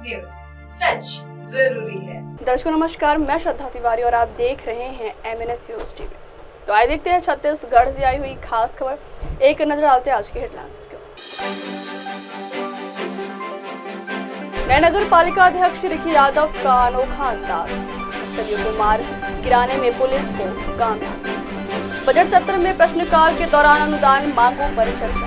News, सच जरूरी है। दर्शकों नमस्कार, मैं श्रद्धा तिवारी और आप देख रहे हैं MNS न्यूज टीवी। तो आइए देखते हैं छत्तीसगढ़ से आई हुई खास खबर। एक नजर डालते हैं आज के हेडलाइंस को। नए नगर पालिका अध्यक्ष रिखी यादव का अनोखा अंदाज, नक्सलियों को मार गिराने में पुलिस को कामयाब। बजट सत्र में प्रश्नकाल के दौरान अनुदान मांगों पर चर्चा।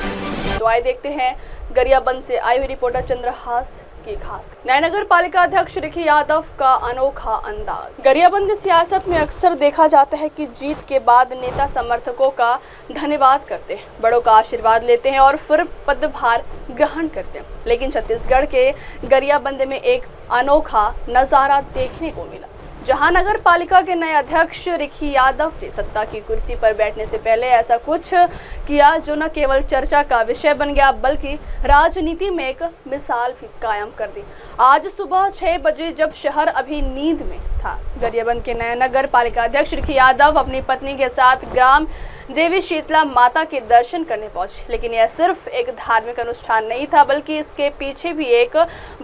तो आइए देखते हैं गरियाबंद से आई हुई रिपोर्टर चंद्रहास की खास। नए नगर पालिका अध्यक्ष रिखी यादव का अनोखा अंदाज। गरियाबंद सियासत में अक्सर देखा जाता है कि जीत के बाद नेता समर्थकों का धन्यवाद करते हैं, बड़ों का आशीर्वाद लेते हैं और फिर पदभार ग्रहण करते हैं। लेकिन छत्तीसगढ़ के गरियाबंद में एक अनोखा नजारा देखने को मिला, जहां नगर पालिका के नए अध्यक्ष रिखी यादव ने सत्ता की कुर्सी पर बैठने से पहले ऐसा कुछ किया जो न केवल चर्चा का विषय बन गया बल्कि राजनीति में एक मिसाल भी कायम कर दी। आज सुबह 6 बजे जब शहर अभी नींद में था, गरियाबंद के नए नगर पालिका अध्यक्ष रिखी यादव अपनी पत्नी के साथ ग्राम देवी शीतला माता के दर्शन करने पहुंचे। लेकिन यह सिर्फ एक धार्मिक अनुष्ठान नहीं था, बल्कि इसके पीछे भी एक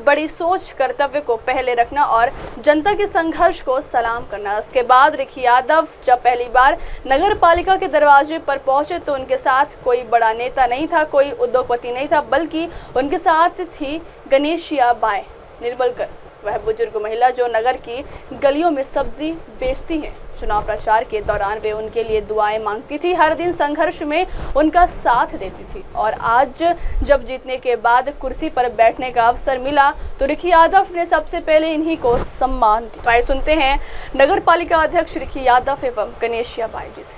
बड़ी सोच, कर्तव्य को पहले रखना और जनता के संघर्ष को सलाम करना। इसके बाद रिखी यादव जब पहली बार नगर पालिका के दरवाजे पर पहुंचे तो उनके साथ कोई बड़ा नेता नहीं था, कोई उद्योगपति नहीं था, बल्कि उनके साथ थी गणेशिया बाई निर्मलकर, वह बुजुर्ग महिला जो नगर की गलियों में सब्जी बेचती हैं। चुनाव प्रचार के दौरान वे उनके लिए दुआएं मांगती थी, हर दिन संघर्ष में उनका साथ देती थी। और आज जब जीतने के बाद कुर्सी पर बैठने का अवसर मिला तो रिखी यादव ने सबसे पहले इन्हीं को सम्मान दिया। तो आइए सुनते हैं नगर पालिका अध्यक्ष रिखी यादव एवं गणेशिया बाई जी से।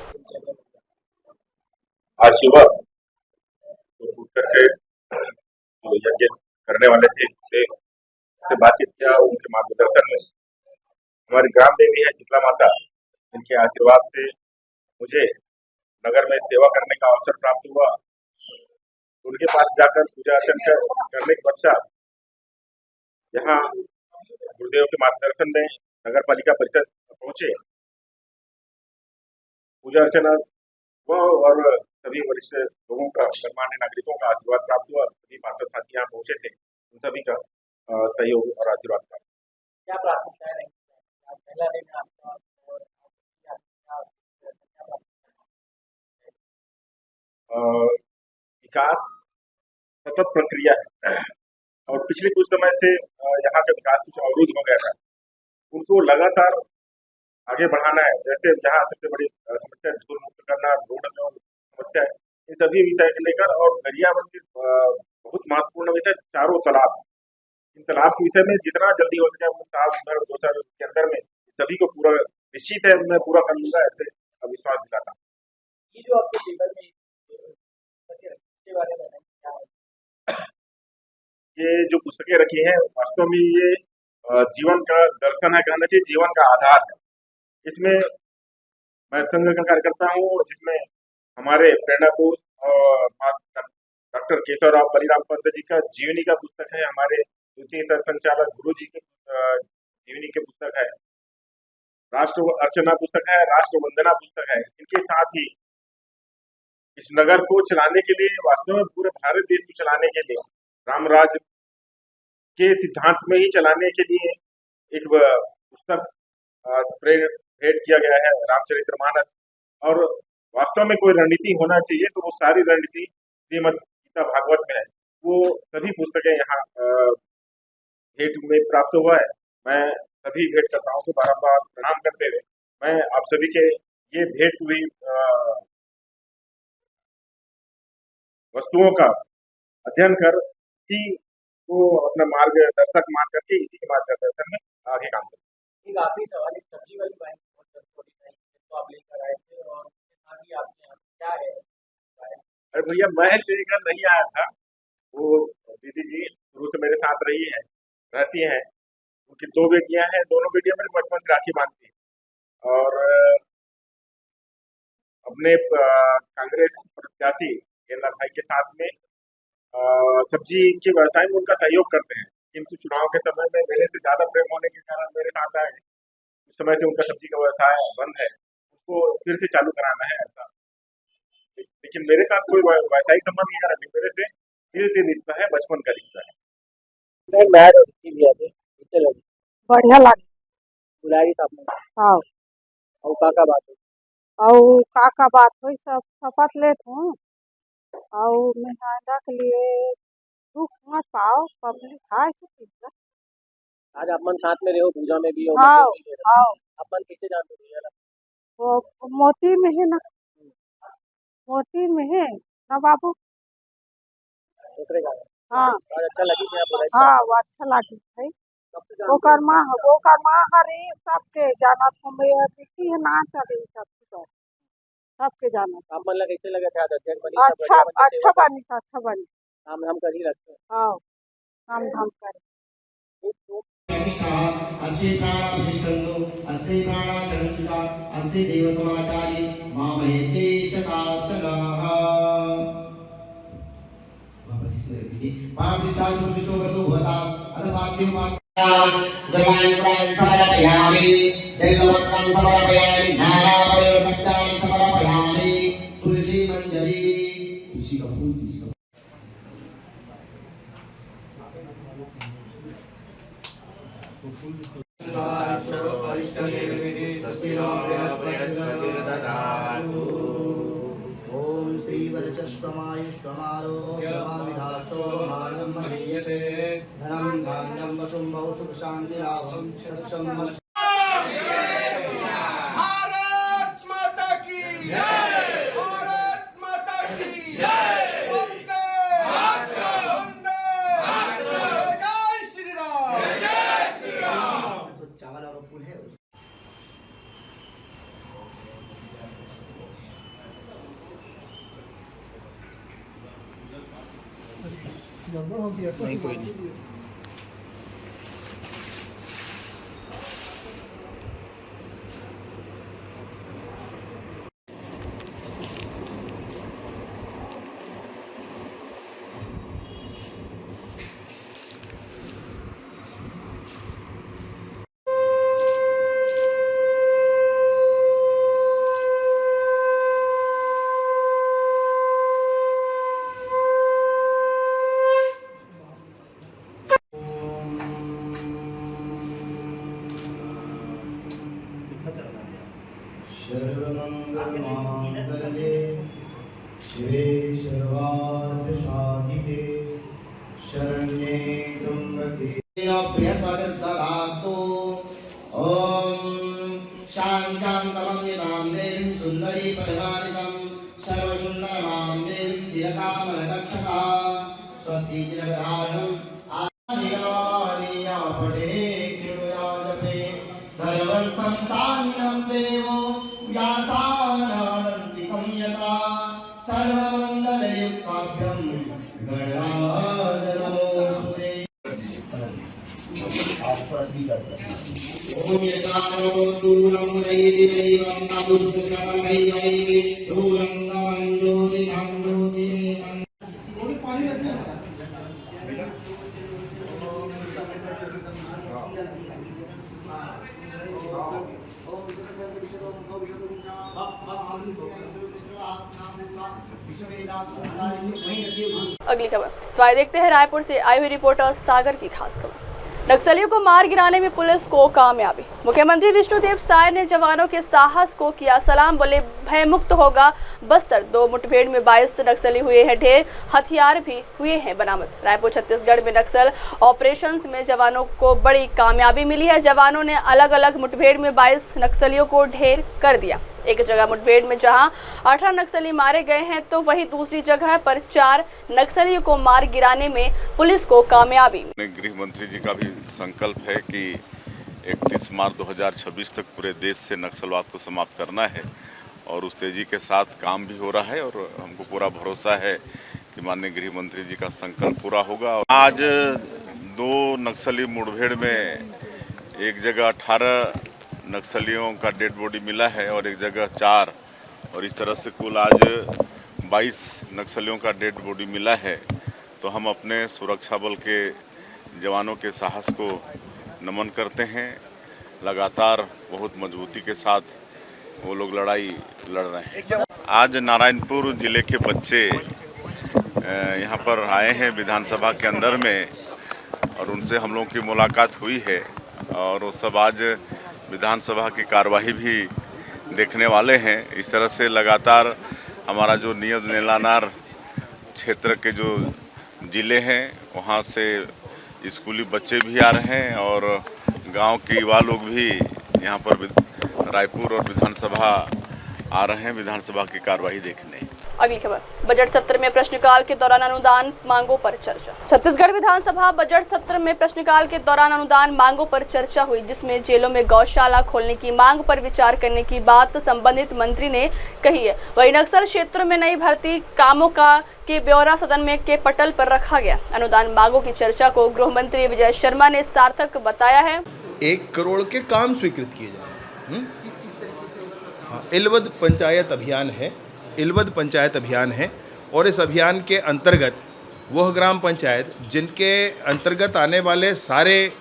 आज सुबह यज्ञ करने वाले थे से बातचीत किया। उनके मार्गदर्शन में हमारी ग्राम देवी है शीतला माता, इनके आशीर्वाद से मुझे नगर में सेवा करने का अवसर प्राप्त हुआ। उनके पास जाकर पूजा अर्चना करने के पश्चात यहाँ गुरुदेव के मार्गदर्शन में नगर पालिका परिषद पहुंचे। पूजा अर्चना हुआ और सभी वरिष्ठ लोगों का, गणमान्य नागरिकों का आशीर्वाद प्राप्त हुआ। सभी पार्षद साथी यहाँ पहुंचे थे, उन सभी का सहयोग और आशीर्वाद का। क्या प्राथमिकताएं रही? पहला दिन आपका विकास सतत प्रक्रिया है और पिछले कुछ समय से यहाँ का विकास कुछ अवरुद्ध हो गया था, उनको लगातार आगे बढ़ाना है। जैसे यहाँ सबसे बड़ी समस्या धूल मुक्त करना, रोड में समस्या है, इन सभी विषय को लेकर और गरियाबंद की बहुत महत्वपूर्ण विषय चारों तालाब, इन तालाब के विषय में जितना जल्दी हो सके साल भर 2 साल के अंदर में सभी को पूरा निश्चित है मैं पूरा कर लूंगा, ऐसे विश्वास दिलाता हूँ। ये जो आपके टेबल में इसके बारे में क्या है? ये जो पुस्तकें रखी हैं वास्तव में ये जीवन का दर्शन है, कहना चाहिए जीवन का आधार है। इसमें मैं संघ का कार्यकर्ता हूँ, जिसमें हमारे प्रेरणा पुरुष डॉक्टर केशवराव बलिराम पंत जी का जीवनी का पुस्तक है, हमारे द्वितीय सर संचालक गुरु जी के जीवनी के पुस्तक है, राष्ट्र अर्चना पुस्तक है, राष्ट्र वंदना पुस्तक है। इनके साथ ही इस नगर को चलाने के लिए, वास्तव में पूरे भारत देश को चलाने के लिए, रामराज के सिद्धांत में ही चलाने के लिए एक पुस्तक भेंट किया गया है, रामचरितमानस। और वास्तव में कोई रणनीति होना चाहिए तो वो सारी रणनीति श्रीमद् गीता भागवत में है। वो सभी पुस्तकें यहाँ भेंट में प्राप्त हुआ है। मैं सभी भेंट करताओं को बारम्बार प्रणाम करते हुए मैं आप सभी के ये भेंट हुई वस्तुओं का अध्ययन कर इसी को अपना मार्गदर्शक मान करके इसी के मार्गदर्शन में आगे काम करें। एक आखिरी सवाल, एक सब्जी वाली बाइक तो आप लेकर आए थे और आगे आपके यहाँ क्या है? अरे भैया मैं लेकर नहीं आया था, वो दीदी जी शुरू से मेरे साथ रही है, रहती हैं। उनकी 2 बेटियां हैं, दोनों बेटियां मेरे बचपन से राखी बांधती हैं और अपने कांग्रेस प्रत्याशी गेंदा भाई के साथ में सब्जी के व्यवसाय में उनका सहयोग करते हैं, किंतु चुनाव के समय में मेरे से ज्यादा प्रेम होने के कारण मेरे साथ आए। उस समय से उनका सब्जी का व्यवसाय बंद है, उसको फिर से चालू कराना है ऐसा। लेकिन मेरे साथ कोई वैसा ही संबंध नहीं है, मेरे से दिल से रिश्ता है, बचपन का रिश्ता है। नहीं मैच होती भी है चलो बढ़िया लागे। बुलाएगी साहब ने हाँ और का बात है और का बात हुई सब शपथ लेत हूँ और मेहंदा के लिए दुख मत पाओ, पब्लिक है ऐसे चीज़। आज अपन साथ में रहो पूजा में भी हो हाँ मंदिर में भी हाँ रहो। अपन किसे जानते हो यार वो मोती में है ना, मोती में है ना बाबू। छोकरे का हाँ आज अच्छा लगी थी बुलाई हाँ वो अच्छा लागी है। ओकर माँ हरे सबके जाना तुम बिकी है ना चले सबके जाना। आप मन लगा कैसे लगा था अध्यक्ष बनी सब अच्छा बढ़िया अच्छा बनी अच्छा बनी। हम कर ही रखते हैं हाँ हम धाम करे। अस्य प्राणाभिष्टन्दो अस्य प्राणाचरन्तुजा अस्य देवतमाचार्य मामहेते शकाशनाः वापस इसे रखिए पापिष्टाः प्रतिष्ठो गतो भवता अथवात्यो जमायं समर्पयामि देववत्रं समर्पयामि नानापरिवर्तनानि समर्पयामि तुलसी मंजरी तुलसी का फूल तुलसी ओम श्री वरचस्वमायुष्वमारोग्यमाविधाचो मार्गं महीयते धनं धान्यं वशुं बहु सुख शान्तिराभं सत्सं भारत माता की जय, भारत माता की जय, वंदे वंदे जय श्री राम, जय श्री राम। चावल और फूल है नहीं कोई नहीं सर्वमंगलमांगल्ये शिवे सर्वार्थसाधिके शरण्ये त्र्यंबके प्रियपदददातु ओम शांतां यदां देवीं सुंदरी परिवारितं सर्वसुंदरमां देवीं तिलकामलदक्षता स्वस्ति जगदारणं आनिया पठे चिरुया जपे सर्वर्थं सानिनं देवो व्यासानन्तिकं यथा सर्वमङ्गलयुक्ताभ्यं गणराज नमोऽस्तुते। ओम यतानो दूरं वैदिदैवं नादुष्टकरमैवै दूरं नमञ्जोति नान्दोति अगली खबर तो आइए देखते हैं रायपुर से आई हुई रिपोर्टर सागर की खास खबर। नक्सलियों को मार गिराने में पुलिस को कामयाबी। मुख्यमंत्री विष्णुदेव साय ने जवानों के साहस को किया सलाम, बोले भयमुक्त होगा बस्तर। 2 मुठभेड़ में 22 नक्सली हुए हैं ढेर, हथियार भी हुए हैं बरामद। रायपुर छत्तीसगढ़ में नक्सल ऑपरेशंस में जवानों को बड़ी कामयाबी मिली है। जवानों ने अलग अलग मुठभेड़ में 22 नक्सलियों को ढेर कर दिया। एक जगह मुठभेड़ में जहां 18 नक्सली मारे गए हैं तो वहीं दूसरी जगह पर 4 नक्सलियों को मार गिराने में पुलिस को कामयाबी। गृह मंत्री जी का भी संकल्प है कि 31 मार्च 2026 तक पूरे देश से नक्सलवाद को समाप्त करना है और उस तेजी के साथ काम भी हो रहा है और हमको पूरा भरोसा है कि माननीय गृह मंत्री जी का संकल्प पूरा होगा। आज 2 नक्सली मुठभेड़ में एक जगह 18 नक्सलियों का डेड बॉडी मिला है और एक जगह 4 और इस तरह से कुल आज 22 नक्सलियों का डेड बॉडी मिला है। तो हम अपने सुरक्षा बल के जवानों के साहस को नमन करते हैं। लगातार बहुत मजबूती के साथ वो लोग लड़ाई लड़ रहे हैं। आज नारायणपुर जिले के बच्चे यहाँ पर आए हैं विधानसभा के अंदर में और उनसे हम लोगों की मुलाकात हुई है और वो सब आज विधानसभा की कार्यवाही भी देखने वाले हैं। इस तरह से लगातार हमारा जो नियत नीलानार क्षेत्र के जो ज़िले हैं वहाँ से स्कूली बच्चे भी आ रहे हैं और गांव के युवा लोग भी यहाँ पर रायपुर और विधानसभा आ रहे हैं विधानसभा की कार्यवाही देखने। अगली खबर, बजट सत्र में प्रश्नकाल के दौरान अनुदान मांगों पर चर्चा। छत्तीसगढ़ विधानसभा बजट सत्र में प्रश्नकाल के दौरान अनुदान मांगों पर चर्चा हुई, जिसमें जेलों में गौशाला खोलने की मांग पर विचार करने की बात संबंधित मंत्री ने कही है। वहीं नक्सल क्षेत्रों में नई भर्ती कामों के ब्यौरा सदन में के पटल पर रखा गया। अनुदान मांगों की चर्चा को गृह मंत्री विजय शर्मा ने सार्थक बताया है। 1 करोड़ के काम स्वीकृत किए जाए। इलवद पंचायत अभियान है, इलवद पंचायत अभियान है और इस अभियान के अंतर्गत वह ग्राम पंचायत जिनके अंतर्गत आने वाले सारे,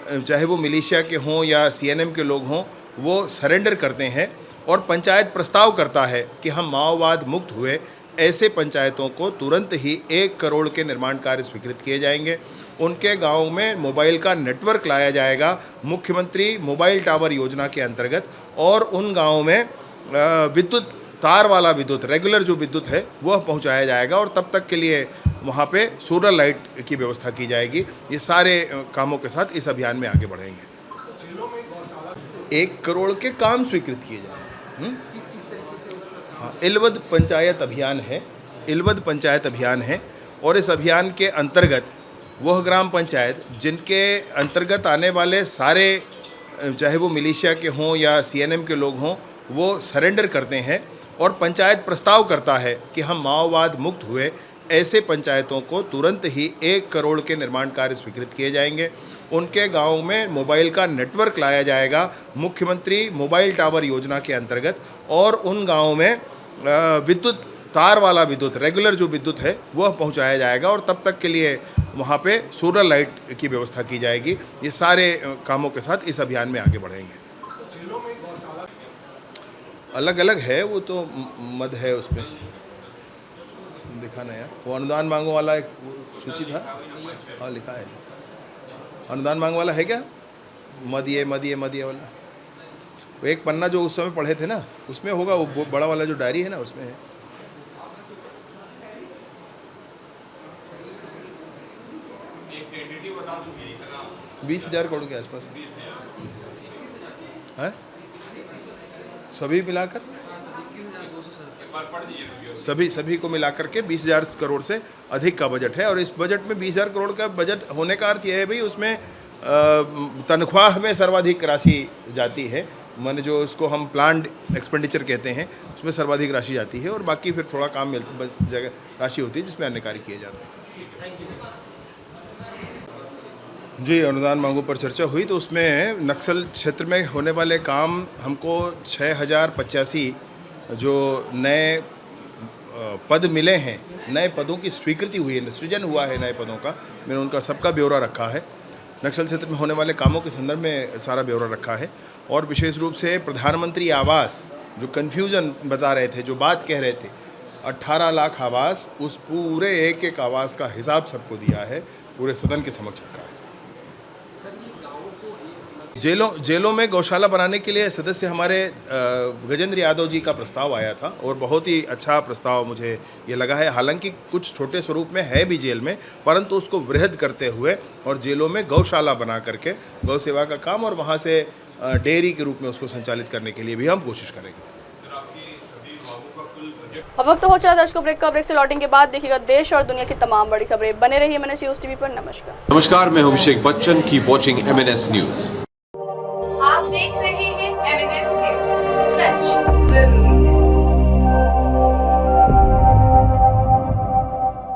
चाहे वो मिलिशिया के हों या सीएनएम के लोग हों, वो सरेंडर करते हैं और पंचायत प्रस्ताव करता है कि हम माओवाद मुक्त हुए, ऐसे पंचायतों को तुरंत ही 1 करोड़ के निर्माण कार्य स्वीकृत किए जाएंगे। उनके गांव में मोबाइल का नेटवर्क लाया जाएगा मुख्यमंत्री मोबाइल टावर योजना के अंतर्गत और उन गांवों में विद्युत, तार वाला विद्युत, रेगुलर जो विद्युत है वह पहुंचाया जाएगा और तब तक के लिए वहां पे सोलर लाइट की व्यवस्था की जाएगी। ये सारे कामों के साथ इस अभियान में आगे बढ़ेंगे। 1 करोड़ के काम स्वीकृत किए जाए। इलवद पंचायत अभियान है, इलवद पंचायत अभियान है और इस अभियान के अंतर्गत वह ग्राम पंचायत जिनके अंतर्गत आने वाले सारे, चाहे वो मिलिशिया के हों या सीएनएम के लोग हों, वो सरेंडर करते हैं और पंचायत प्रस्ताव करता है कि हम माओवाद मुक्त हुए, ऐसे पंचायतों को तुरंत ही 1 करोड़ के निर्माण कार्य स्वीकृत किए जाएंगे। उनके गांव में मोबाइल का नेटवर्क लाया जाएगा मुख्यमंत्री मोबाइल टावर योजना के अंतर्गत और उन गांवों में विद्युत, तार वाला विद्युत, रेगुलर जो विद्युत है वह पहुंचाया जाएगा और तब तक के लिए वहां पे सोलर लाइट की व्यवस्था की जाएगी। ये सारे कामों के साथ इस अभियान में आगे बढ़ेंगे। अलग अलग है, वो तो मद है, उसमें दिखाना यार। वो अनुदान मांगों वाला एक सूची था, हाँ लिखा है। अनुदान मांगों वाला है क्या? मदिए वाला वो एक पन्ना जो उस समय पढ़े थे ना, उसमें होगा। वो बड़ा वाला जो डायरी है ना, उसमें है। एक 20,000 करोड़ के आसपास है, सभी मिलाकर, सभी को मिलाकर के 20,000 करोड़ से अधिक का बजट है। और इस बजट में 20,000 करोड़ का बजट होने का अर्थ यह है भाई, उसमें तनख्वाह में सर्वाधिक राशि जाती है, माने जो उसको हम प्लान्ड एक्सपेंडिचर कहते हैं, उसमें सर्वाधिक राशि जाती है और बाकी फिर थोड़ा काम बस जगह राशि होती है जिसमें अन्य कार्य किए जाते हैं। जी, अनुदान मांगों पर चर्चा हुई तो उसमें नक्सल क्षेत्र में होने वाले काम हमको 6085 जो नए पद मिले हैं, नए पदों की स्वीकृति हुई है, सृजन हुआ है नए पदों का। मैंने उनका सबका ब्यौरा रखा है। नक्सल क्षेत्र में होने वाले कामों के संदर्भ में सारा ब्यौरा रखा है और विशेष रूप से प्रधानमंत्री आवास, जो कन्फ्यूज़न बता रहे थे, जो बात कह रहे थे, 18 लाख आवास, उस पूरे एक आवास का हिसाब सबको दिया है, पूरे सदन के समक्ष रखा है। जेलों में गौशाला बनाने के लिए सदस्य हमारे गजेंद्र यादव जी का प्रस्ताव आया था और बहुत ही अच्छा प्रस्ताव मुझे ये लगा है। हालांकि कुछ छोटे स्वरूप में है भी जेल में, परंतु उसको वृहद करते हुए और जेलों में गौशाला बना करके गौ सेवा का काम और वहाँ से डेयरी के रूप में उसको संचालित करने के लिए भी हम कोशिश करेंगे। अब वक्त हो चला दर्शकों ब्रेक का। ब्रेक से लौटने के बाद देखिएगा देश और दुनिया की तमाम बड़ी खबरें। बने रहिए MNS न्यूज़ टीवी पर। नमस्कार, मैं हूं Abhishek Bachchan. Keep watching MNS news. आप देख रहे हैं MNS न्यूज़, सच जरूरी।